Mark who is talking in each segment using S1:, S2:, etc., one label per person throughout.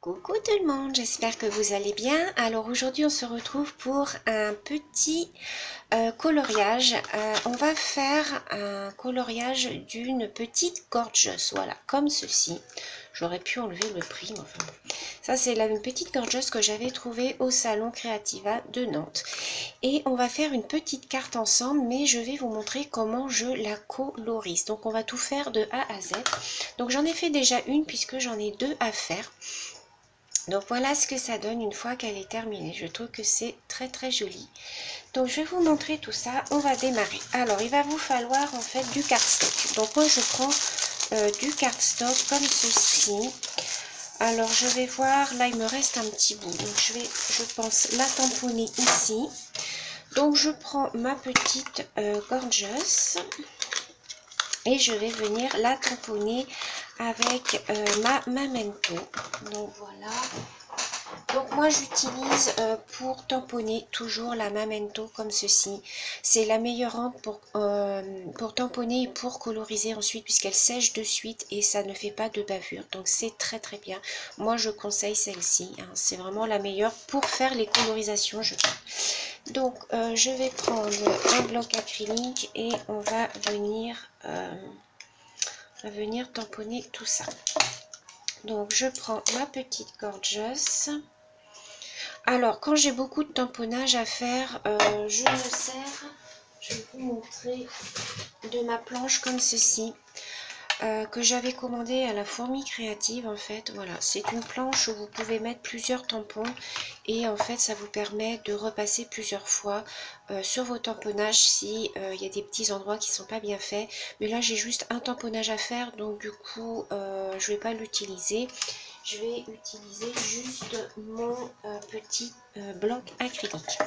S1: Coucou tout le monde, j'espère que vous allez bien. Alors aujourd'hui on se retrouve pour un petit coloriage. On va faire un coloriage d'une petite gorgeuse, voilà, comme ceci. J'aurais pu enlever le prix, mais enfin. Ça c'est une petite gorgeuse que j'avais trouvée au salon Creativa de Nantes. Et on va faire une petite carte ensemble, mais je vais vous montrer comment je la colorise. Donc on va tout faire de A à Z. Donc j'en ai fait déjà une puisque j'en ai deux à faire. Donc voilà ce que ça donne une fois qu'elle est terminée. Je trouve que c'est très très joli. Donc je vais vous montrer tout ça. On va démarrer. Alors il va vous falloir en fait du cardstock. Donc moi je prends du cardstock comme ceci. Alors je vais voir, là il me reste un petit bout. Donc je pense, la tamponner ici. Donc je prends ma petite gorgeous. Et je vais venir la tamponner avec ma Memento. Donc voilà. Donc moi j'utilise pour tamponner toujours la Memento comme ceci. C'est la meilleure rampe pour tamponner et pour coloriser ensuite puisqu'elle sèche de suite et ça ne fait pas de bavure. Donc c'est très très bien. Moi je conseille celle-ci. Hein. C'est vraiment la meilleure pour faire les colorisations je crois. Donc je vais prendre un bloc acrylique et on va venir tamponner tout ça. Donc je prends ma petite gorgeous. Alors quand j'ai beaucoup de tamponnage à faire, je me sers, je vais vous montrer, de ma planche comme ceci. Que j'avais commandé à la Fourmi Créative en fait. Voilà, c'est une planche où vous pouvez mettre plusieurs tampons et en fait ça vous permet de repasser plusieurs fois sur vos tamponnages si il y a des petits endroits qui sont pas bien faits. Mais là j'ai juste un tamponnage à faire donc du coup je vais pas l'utiliser. Je vais utiliser juste mon petit bloc acrylique.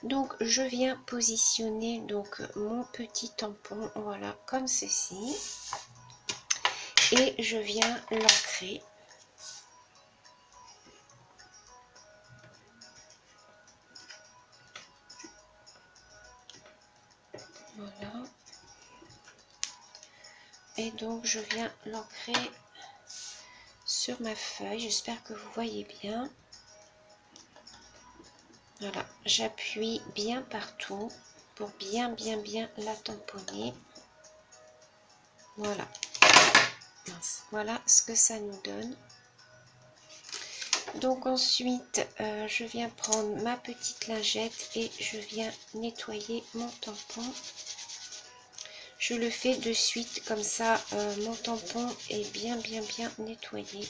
S1: Donc je viens positionner donc mon petit tampon, voilà, comme ceci. Et je viens l'ancrer. Voilà. Et donc je viens l'ancrer sur ma feuille. J'espère que vous voyez bien. Voilà. J'appuie bien partout pour bien la tamponner. Voilà. Voilà ce que ça nous donne. Donc ensuite, je viens prendre ma petite lingette et je viens nettoyer mon tampon. Je le fais de suite, comme ça mon tampon est bien nettoyé.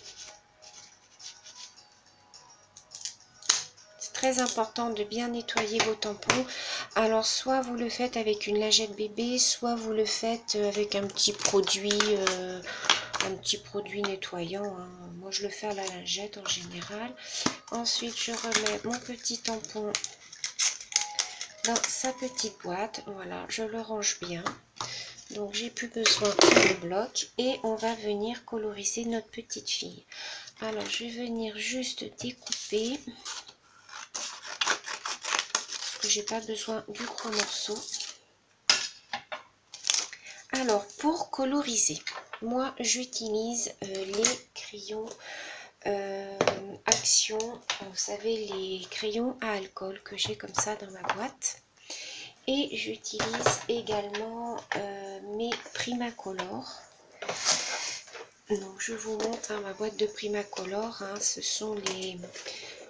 S1: C'est très important de bien nettoyer vos tampons. Alors soit vous le faites avec une lingette bébé, soit vous le faites avec un petit produit nettoyant. Hein. Moi je le fais à la lingette en général. Ensuite je remets mon petit tampon dans sa petite boîte. Voilà, je le range bien. Donc j'ai plus besoin de bloc et on va venir coloriser notre petite fille. Alors je vais venir juste découper parce que j'ai pas besoin du gros morceau. Alors pour coloriser, moi j'utilise les crayons Action, vous savez les crayons à alcool que j'ai comme ça dans ma boîte. Et j'utilise également mes Primacolor. Donc je vous montre hein, ma boîte de Primacolor. Hein, ce sont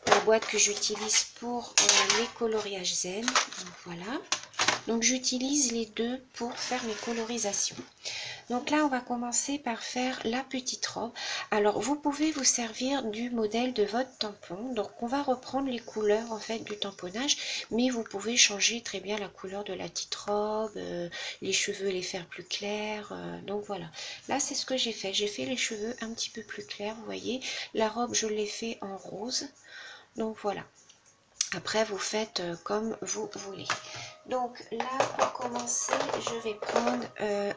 S1: la boîte que j'utilise pour les coloriages zen. Donc voilà. Donc j'utilise les deux pour faire mes colorisations. Donc là on va commencer par faire la petite robe. Alors vous pouvez vous servir du modèle de votre tampon. Donc on va reprendre les couleurs en fait du tamponnage, mais vous pouvez changer très bien la couleur de la petite robe, les cheveux les faire plus clairs. Donc voilà, là c'est ce que j'ai fait. J'ai fait les cheveux un petit peu plus clairs, vous voyez. La robe je l'ai fait en rose. Donc voilà. Après, vous faites comme vous voulez. Donc là, pour commencer, je vais prendre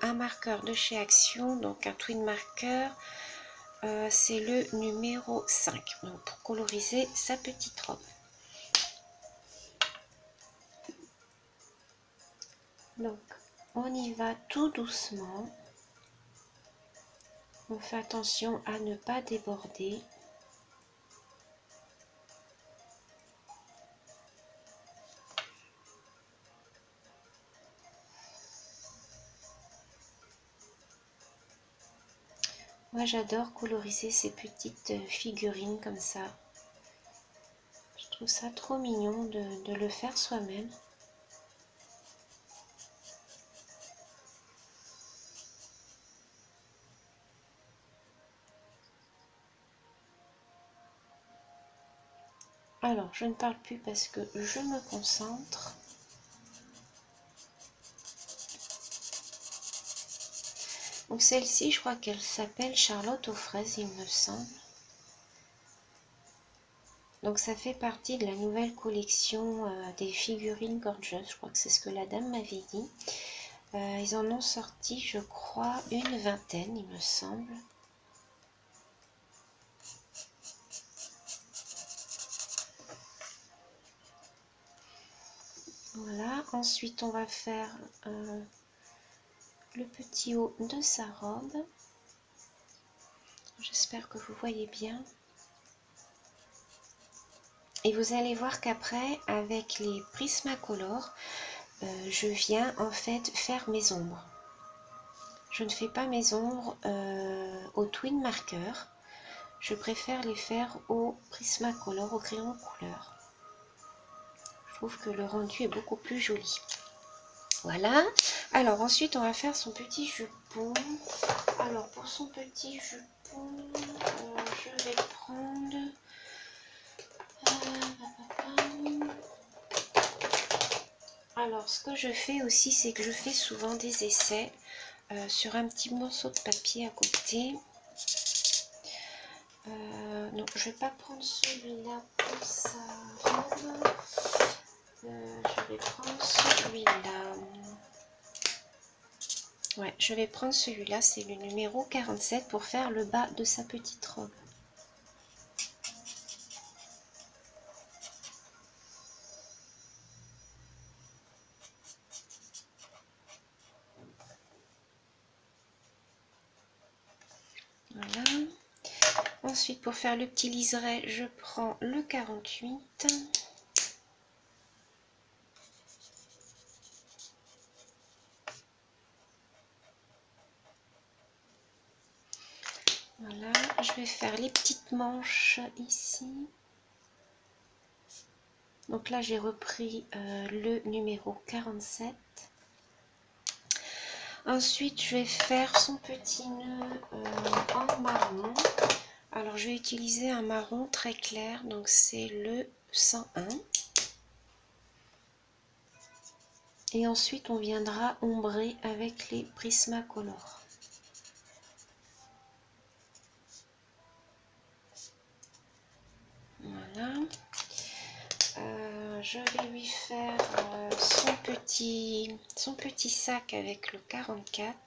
S1: un marqueur de chez Action, donc un twin marker. C'est le numéro 5, donc pour coloriser sa petite robe. Donc, on y va tout doucement. On fait attention à ne pas déborder. Moi j'adore coloriser ces petites figurines comme ça. Je trouve ça trop mignon de le faire soi-même. Alors, je ne parle plus parce que je me concentre. Donc celle-ci, je crois qu'elle s'appelle Charlotte aux fraises, il me semble. Donc ça fait partie de la nouvelle collection des figurines Gorgeous. Je crois que c'est ce que la dame m'avait dit. Ils en ont sorti, je crois, une vingtaine, il me semble. Voilà, ensuite on va faire le petit haut de sa robe. J'espère que vous voyez bien. Et vous allez voir qu'après, avec les Prismacolor, je viens en fait faire mes ombres. Je ne fais pas mes ombres au Twin Marker. Je préfère les faire au Prismacolor, au crayon couleur. Je trouve que le rendu est beaucoup plus joli. Voilà. Alors ensuite, on va faire son petit jupon. Alors pour son petit jupon, je vais prendre... Alors ce que je fais aussi, c'est que je fais souvent des essais sur un petit morceau de papier à côté. Non, je vais pas prendre celui-là pour sa robe. Je vais prendre celui-là. Ouais, je vais prendre celui-là, c'est le numéro 47 pour faire le bas de sa petite robe. Voilà. Ensuite, pour faire le petit liseré, je prends le 48. Voilà, je vais faire les petites manches ici. Donc là, j'ai repris le numéro 47. Ensuite, je vais faire son petit nœud en marron. Alors, je vais utiliser un marron très clair, donc c'est le 101. Et ensuite, on viendra ombrer avec les Prismacolor. Voilà. Je vais lui faire son petit sac avec le 44.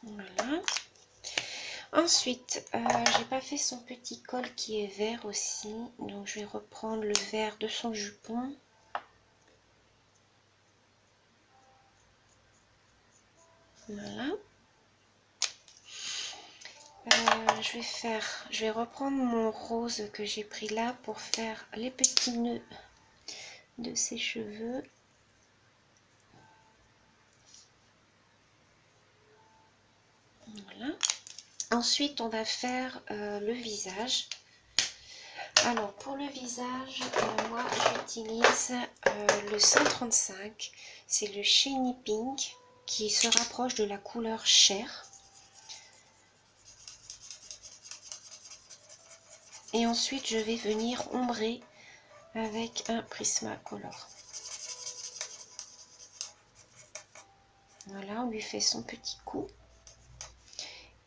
S1: Voilà. Ensuite, j'ai pas fait son petit col qui est vert aussi, donc je vais reprendre le vert de son jupon. Voilà. Je vais reprendre mon rose que j'ai pris là pour faire les petits nœuds de ses cheveux. Voilà. Ensuite, on va faire le visage. Alors, pour le visage, moi j'utilise le 135. C'est le Shiny Pink qui se rapproche de la couleur chair. Et ensuite, je vais venir ombrer avec un Prismacolor. Voilà, on lui fait son petit cou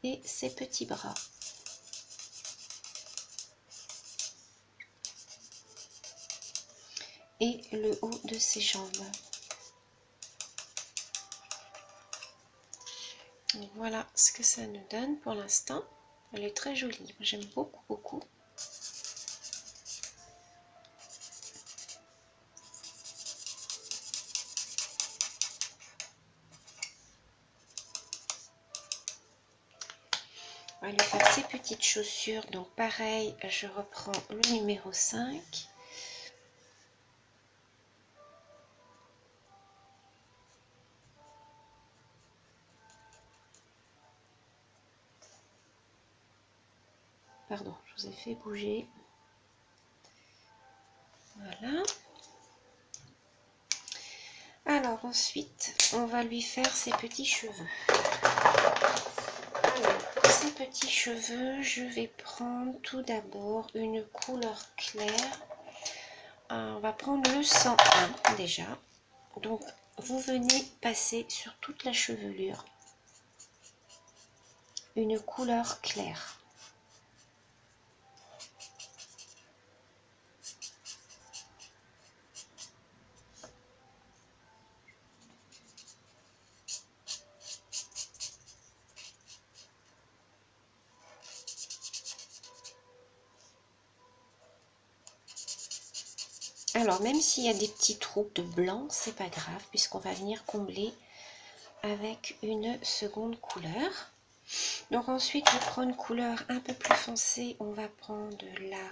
S1: et ses petits bras. Et le haut de ses jambes. Donc voilà ce que ça nous donne pour l'instant. Elle est très jolie, j'aime beaucoup beaucoup. va lui faire ses petites chaussures. Donc pareil, je reprends le numéro 5. Pardon, je vous ai fait bouger. Voilà. Alors ensuite, on va lui faire ses petits cheveux. Alors, pour ces petits cheveux, je vais prendre tout d'abord une couleur claire. On va prendre le 101 déjà. Donc, vous venez passer sur toute la chevelure une couleur claire. Alors, même s'il y a des petits trous de blanc, c'est pas grave, puisqu'on va venir combler avec une seconde couleur. Donc ensuite, je prends une couleur un peu plus foncée. On va prendre la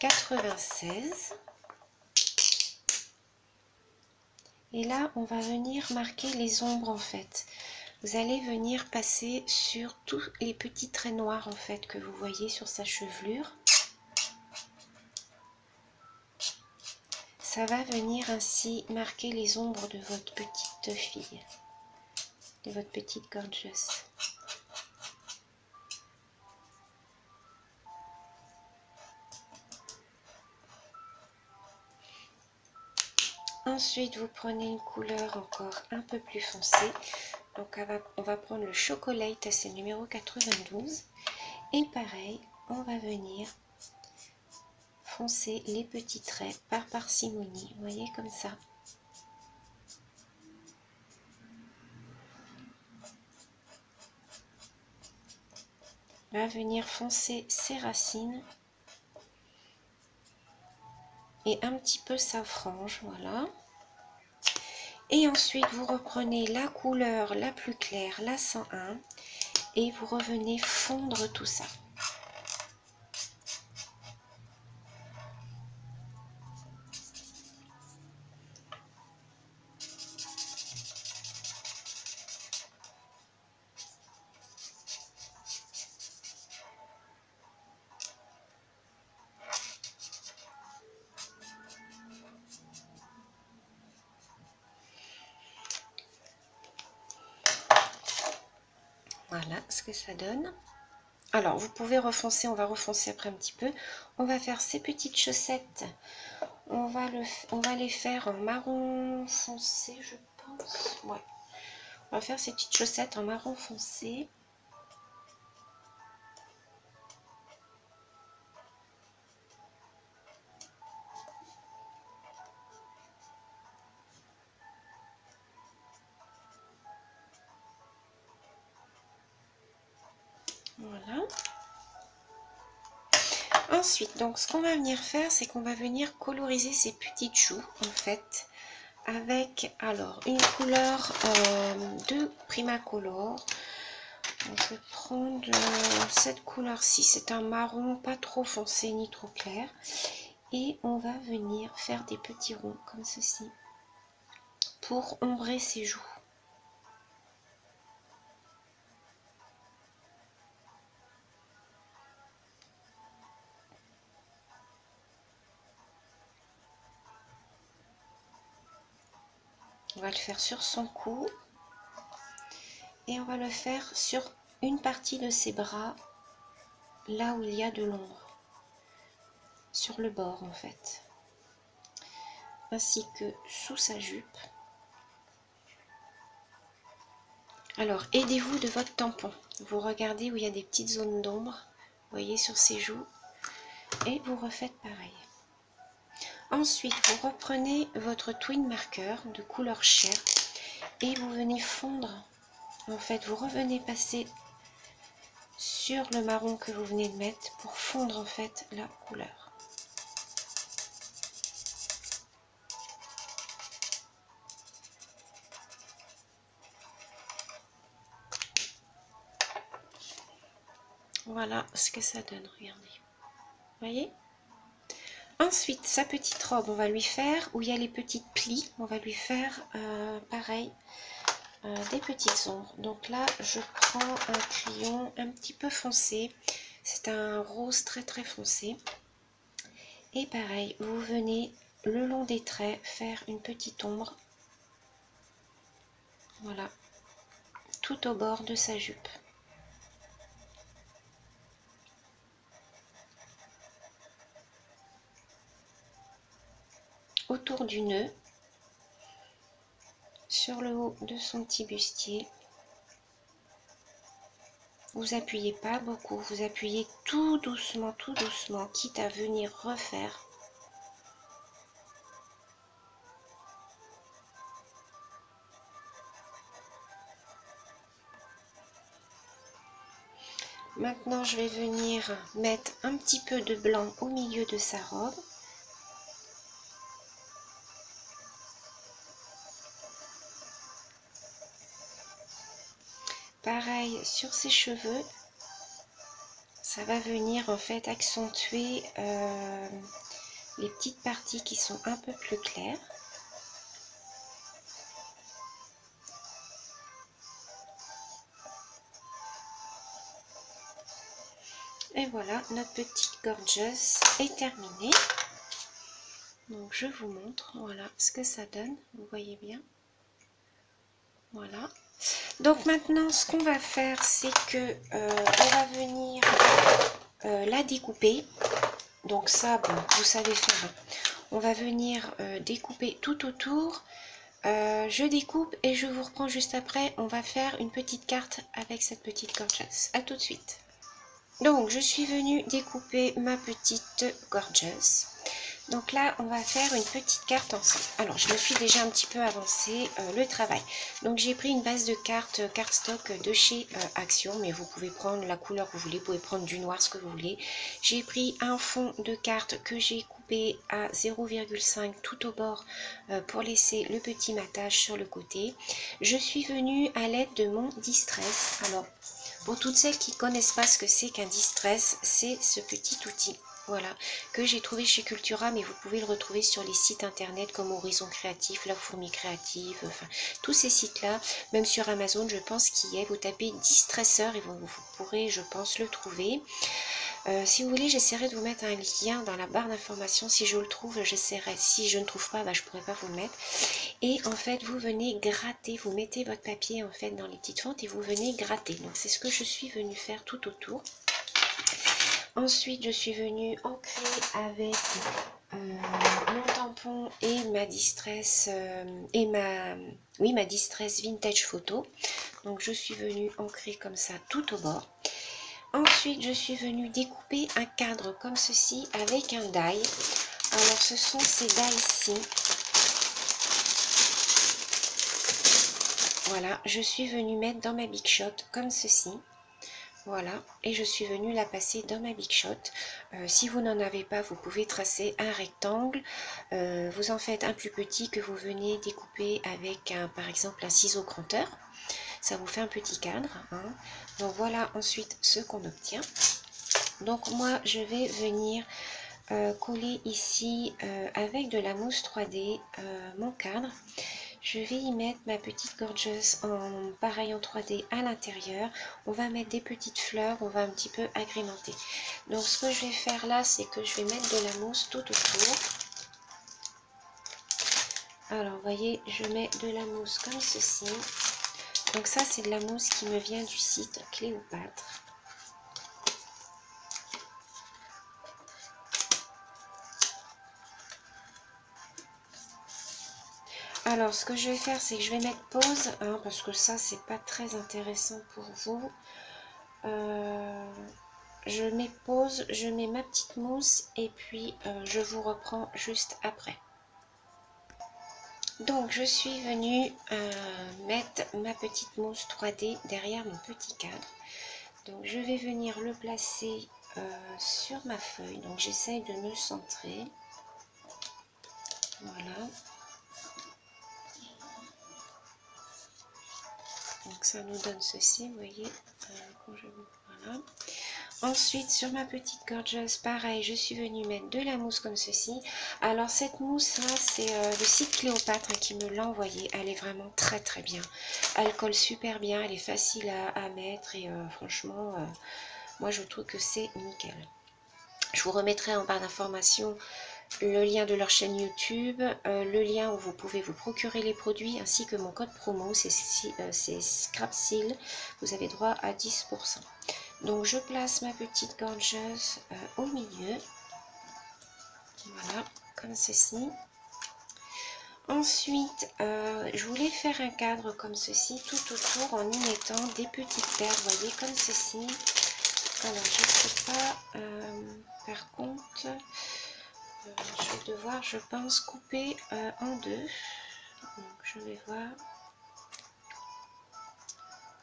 S1: 96. Et là, on va venir marquer les ombres en fait. Vous allez venir passer sur tous les petits traits noirs en fait que vous voyez sur sa chevelure. Ça va venir ainsi marquer les ombres de votre petite fille, de votre petite gorgeous. Ensuite, vous prenez une couleur encore un peu plus foncée. Donc, on va prendre le Chocolate, c'est le numéro 92. Et pareil, on va venir foncer les petits traits par parcimonie. Vous voyez comme ça. On va venir foncer ses racines et un petit peu sa frange, voilà. Et ensuite, vous reprenez la couleur la plus claire, la 101, et vous revenez fondre tout ça. Voilà ce que ça donne. Alors, vous pouvez refoncer, on va refoncer après un petit peu. On va faire ces petites chaussettes. On va les faire en marron foncé, je pense. Ouais. On va faire ces petites chaussettes en marron foncé. Voilà. Ensuite, donc ce qu'on va venir faire, c'est qu'on va venir coloriser ces petites joues, en fait, avec alors une couleur de Primacolor. Donc, je vais prendre cette couleur-ci, c'est un marron pas trop foncé ni trop clair. Et on va venir faire des petits ronds comme ceci pour ombrer ses joues. On va le faire sur son cou et on va le faire sur une partie de ses bras, là où il y a de l'ombre, sur le bord en fait, ainsi que sous sa jupe. Alors aidez-vous de votre tampon, vous regardez où il y a des petites zones d'ombre, vous voyez sur ses joues, et vous refaites pareil. Ensuite, vous reprenez votre twin marker de couleur chair et vous venez fondre. En fait, vous revenez passer sur le marron que vous venez de mettre pour fondre en fait la couleur. Voilà ce que ça donne, regardez. Vous voyez? Ensuite, sa petite robe, on va lui faire, où il y a les petites plis, on va lui faire pareil, des petites ombres. Donc là, je prends un crayon un petit peu foncé. C'est un rose très très foncé. Et pareil, vous venez le long des traits faire une petite ombre. Voilà, tout au bord de sa jupe. Autour du nœud, sur le haut de son petit bustier. Vous appuyez pas beaucoup, vous appuyez tout doucement, quitte à venir refaire. Maintenant, je vais venir mettre un petit peu de blanc au milieu de sa robe. Pareil sur ses cheveux, ça va venir en fait accentuer les petites parties qui sont un peu plus claires. Et voilà, notre petite gorgeous est terminée. Donc je vous montre, voilà ce que ça donne, vous voyez bien. Voilà. Donc maintenant, ce qu'on va faire, c'est que on va venir la découper. Donc ça, bon, vous savez faire. On va venir découper tout autour. Je découpe et je vous reprends juste après. On va faire une petite carte avec cette petite gorgeous. A tout de suite. Donc, je suis venue découper ma petite gorgeous. Donc là, on va faire une petite carte ensemble. Alors, je me suis déjà un petit peu avancé le travail. Donc, j'ai pris une base de cartes cardstock de chez Action, mais vous pouvez prendre la couleur que vous voulez, vous pouvez prendre du noir, ce que vous voulez. J'ai pris un fond de carte que j'ai coupé à 0,5 tout au bord pour laisser le petit matage sur le côté. Je suis venue à l'aide de mon Distress. Alors, pour toutes celles qui ne connaissent pas ce que c'est qu'un Distress, c'est ce petit outil. Voilà, que j'ai trouvé chez Cultura, mais vous pouvez le retrouver sur les sites internet comme Horizon Créatif, La Fourmi Créative, enfin tous ces sites-là, même sur Amazon, je pense qu'il y est. Vous tapez Distresseur et vous pourrez, je pense, le trouver. Si vous voulez, j'essaierai de vous mettre un lien dans la barre d'information. Si je le trouve, j'essaierai. Si je ne trouve pas, je ne pourrai pas vous le mettre. Et en fait, vous venez gratter, vous mettez votre papier en fait dans les petites fentes et vous venez gratter. Donc c'est ce que je suis venue faire tout autour. Ensuite, je suis venue ancrer avec mon tampon et ma Distress ma Distress Vintage Photo. Donc je suis venue ancrer comme ça tout au bord. Ensuite, je suis venue découper un cadre comme ceci avec un die. Alors ce sont ces die-ci. Voilà, je suis venue mettre dans ma Big Shot comme ceci. Voilà, et je suis venue la passer dans ma Big Shot. Si vous n'en avez pas, vous pouvez tracer un rectangle. Vous en faites un plus petit que vous venez découper avec, par exemple, un ciseau cranteur. Ça vous fait un petit cadre. Hein. Donc voilà ensuite ce qu'on obtient. Donc moi, je vais venir coller ici avec de la mousse 3D mon cadre. Je vais y mettre ma petite gorgeous en pareil en 3D à l'intérieur. On va mettre des petites fleurs, on va un petit peu agrémenter. Donc ce que je vais faire là, c'est que je vais mettre de la mousse tout autour. Alors vous voyez, je mets de la mousse comme ceci. Donc ça c'est de la mousse qui me vient du site Cléopâtre. Alors, ce que je vais faire, c'est que je vais mettre pause, hein, parce que ça, c'est pas très intéressant pour vous. Je mets pause, je mets ma petite mousse et puis je vous reprends juste après. Donc, je suis venue mettre ma petite mousse 3D derrière mon petit cadre. Donc, je vais venir le placer sur ma feuille. Donc, j'essaye de me centrer. Voilà. Donc ça nous donne ceci, vous voyez, voilà. Ensuite, sur ma petite gorgeuse, pareil, je suis venue mettre de la mousse comme ceci. Alors cette mousse là, c'est le site Cléopâtre qui me l'a envoyée. Elle est vraiment très très bien. Elle colle super bien, elle est facile à mettre et franchement, moi je trouve que c'est nickel. Je vous remettrai en barre d'informations le lien de leur chaîne YouTube, le lien où vous pouvez vous procurer les produits, ainsi que mon code promo, c'est Scrapseal, vous avez droit à 10%. Donc je place ma petite gorgeuse au milieu, voilà, comme ceci. Ensuite, je voulais faire un cadre comme ceci, tout autour, en y mettant des petites perles, vous voyez, comme ceci. Alors je ne sais pas, par contre... je vais devoir, je pense, couper en deux. Donc, je vais voir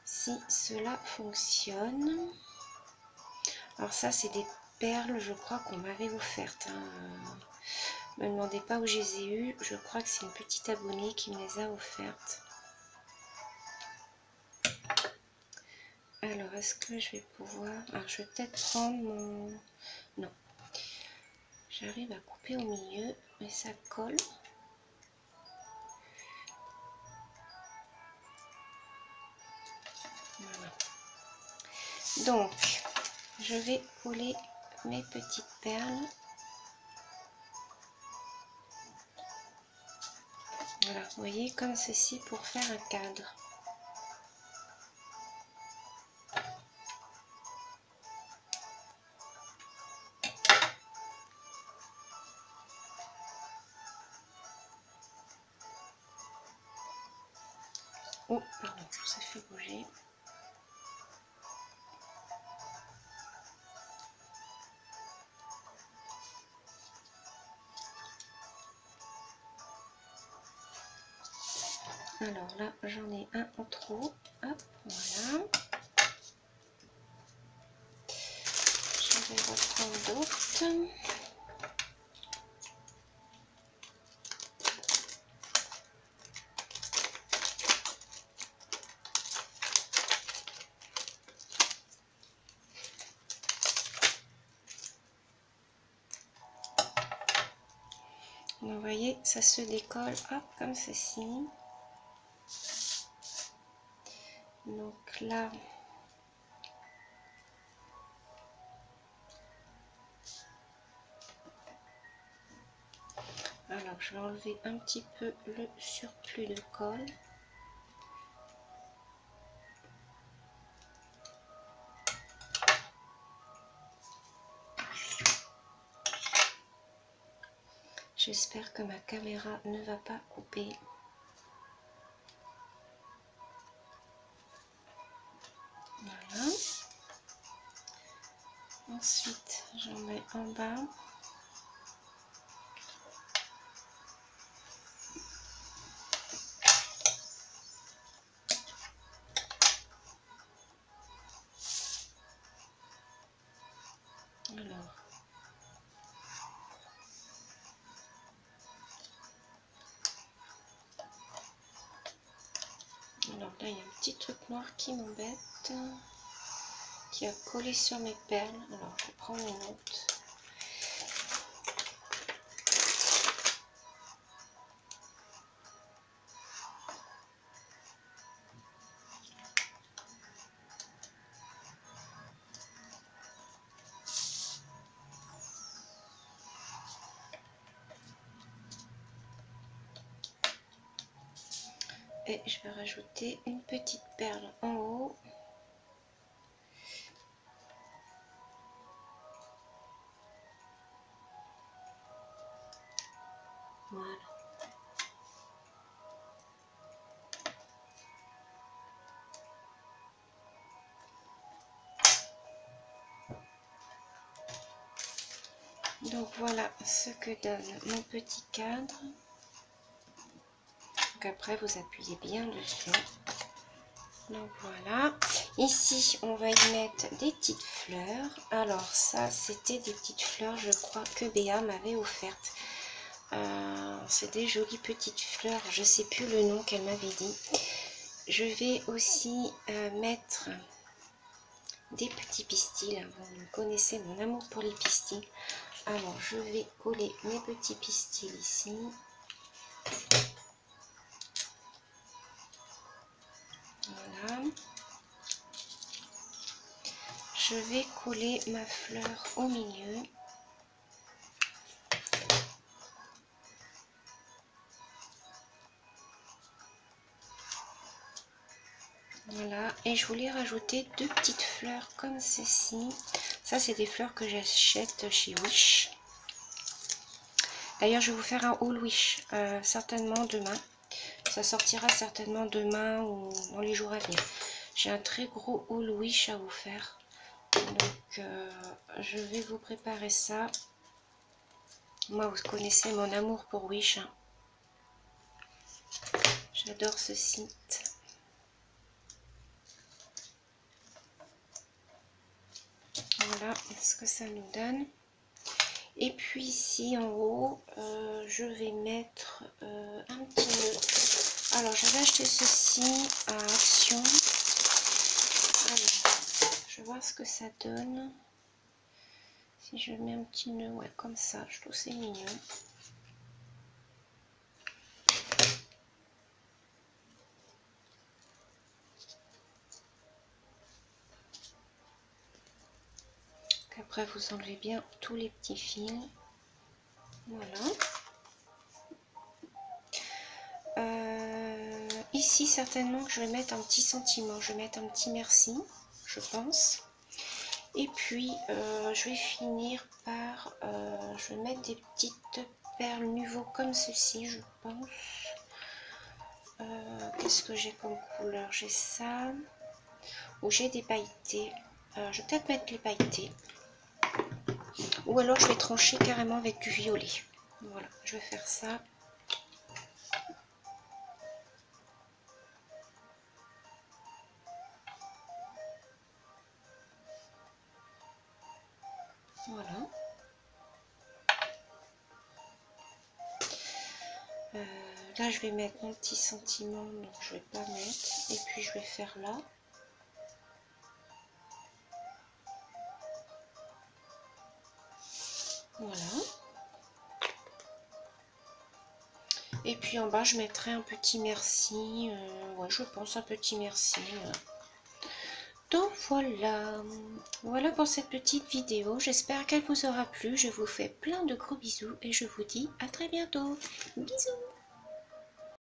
S1: si cela fonctionne. Alors ça, c'est des perles, je crois qu'on m'avait offertes. Ne me demandez pas où je les ai eues. Je crois que c'est une petite abonnée qui me les a offertes. Alors, est-ce que je vais pouvoir... Alors, je vais peut-être prendre mon... Non. J'arrive à couper au milieu, mais ça colle. Voilà. Donc, je vais coller mes petites perles. Voilà, vous voyez, comme ceci pour faire un cadre. Oh, pardon, ça fait bouger. Alors là, j'en ai un en trop. Hop, voilà. Je vais reprendre d'autres. Vous voyez, ça se décolle, hop, comme ceci. Donc là, alors je vais enlever un petit peu le surplus de colle. J'espère que ma caméra ne va pas couper. Voilà. Ensuite, j'en mets en bas. Alors là, il y a un petit truc noir qui m'embête, qui a collé sur mes perles. Alors, je vais prendre une autre. Et je vais rajouter une petite perle en haut. Voilà. Donc voilà ce que donne mon petit cadre. Donc après vous appuyez bien dessus. Donc voilà. Ici on va y mettre des petites fleurs. Alors ça c'était des petites fleurs, je crois que Béa m'avait offertes. C'est des jolies petites fleurs, je sais plus le nom qu'elle m'avait dit. Je vais aussi mettre des petits pistils. Vous connaissez mon amour pour les pistils. Alors, je vais coller mes petits pistils ici. Voilà. Je vais coller ma fleur au milieu. Voilà, et je voulais rajouter deux petites fleurs comme ceci. Ça, c'est des fleurs que j'achète chez Wish. D'ailleurs, je vais vous faire un haul Wish, certainement demain. Ça sortira certainement demain ou dans les jours à venir. J'ai un très gros haul Wish à vous faire. Donc, je vais vous préparer ça. Moi, vous connaissez mon amour pour Wish. Hein. J'adore ce site. Voilà ce que ça nous donne. Et puis ici en haut, je vais mettre un petit nœud. Alors j'avais acheté ceci à Action. Alors, je vais voir ce que ça donne. Si je mets un petit nœud, ouais, comme ça, je trouve c'est mignon. Après vous enlevez bien tous les petits fils. Voilà. Ici certainement que je vais mettre un petit sentiment, je vais mettre un petit merci, je pense. Et puis je vais finir par, je vais mettre des petites perles Nuvo comme ceci, je pense. Qu'est-ce que j'ai comme couleur? J'ai ça, ou j'ai des pailletés. Je vais peut-être mettre les pailletés. Ou alors je vais trancher carrément avec du violet. Voilà, je vais faire ça. Voilà. Là je vais mettre mon petit sentiment, donc je vais pas mettre. Et puis je vais faire là. Voilà. Et puis en bas je mettrai un petit merci. Ouais, je pense un petit merci. Donc voilà. Voilà pour cette petite vidéo. J'espère qu'elle vous aura plu. Je vous fais plein de gros bisous et je vous dis à très bientôt. Bisous.